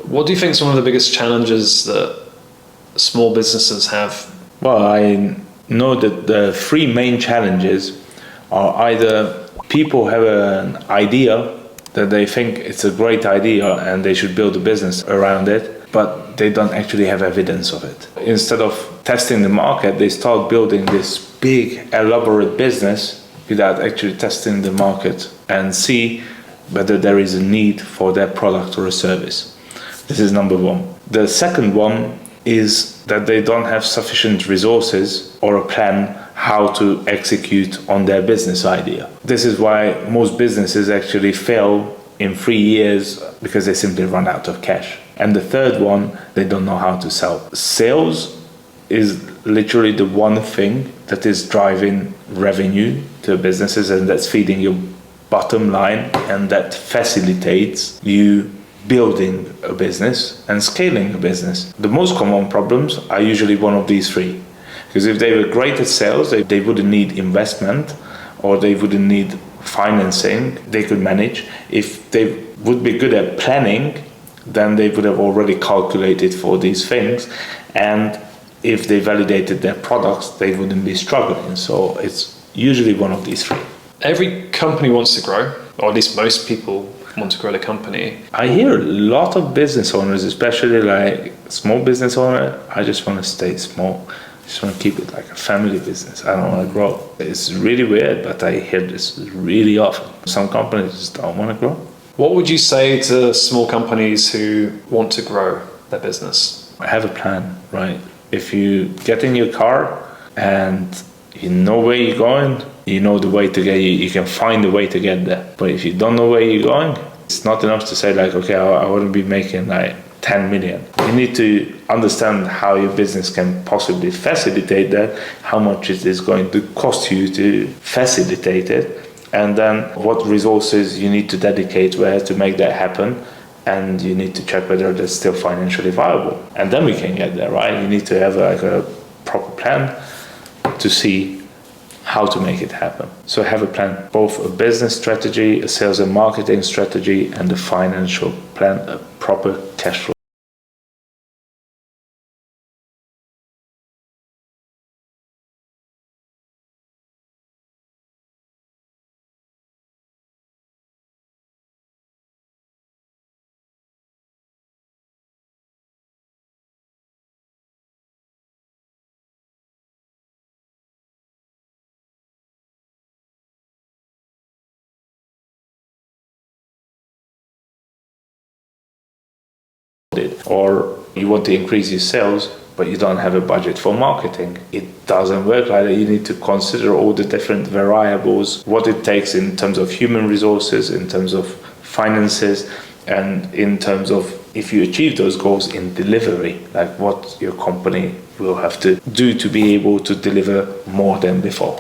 What do you think some of the biggest challenges that small businesses have? Well, I know that the three main challenges are either people have an idea that they think it's a great idea and they should build a business around it, but they don't actually have evidence of it. Instead of testing the market, they start building this big, elaborate business without actually testing the market and see whether there is a need for their product or a service. This is number one. The second one is that they don't have sufficient resources or a plan how to execute on their business idea. This is why most businesses actually fail in 3 years, because they simply run out of cash. And the third one, they don't know how to sell. Sales is literally the one thing that is driving revenue to businesses, and that's feeding your bottom line, and that facilitates you building a business and scaling a business. The most common problems are usually one of these three. Because if they were great at sales, they wouldn't need investment or they wouldn't need financing, they could manage. If they would be good at planning, then they would have already calculated for these things. And if they validated their products, they wouldn't be struggling. So it's usually one of these three. Every company wants to grow, or at least most people want to grow the company. I hear a lot of business owners, especially like small business owner, I just want to stay small. I just want to keep it like a family business. I don't want to grow. It's really weird, but I hear this really often. Some companies just don't want to grow. What would you say to small companies who want to grow their business? Have a plan, right? If you get in your car and you know where you're going, you know the way to get, you can find a way to get there. But if you don't know where you're going, it's not enough to say like, okay, I wouldn't be making like 10 million. You need to understand how your business can possibly facilitate that, how much it is going to cost you to facilitate it, and then what resources you need to dedicate where to make that happen. And you need to check whether that's still financially viable. And then we can get there, right? You need to have like a proper plan to see how to make it happen. So have a plan, both a business strategy, a sales and marketing strategy, and a financial plan, a proper cash flow. Or you want to increase your sales, but you don't have a budget for marketing. It doesn't work like that. You need to consider all the different variables, what it takes in terms of human resources, in terms of finances, and in terms of if you achieve those goals in delivery, like what your company will have to do to be able to deliver more than before.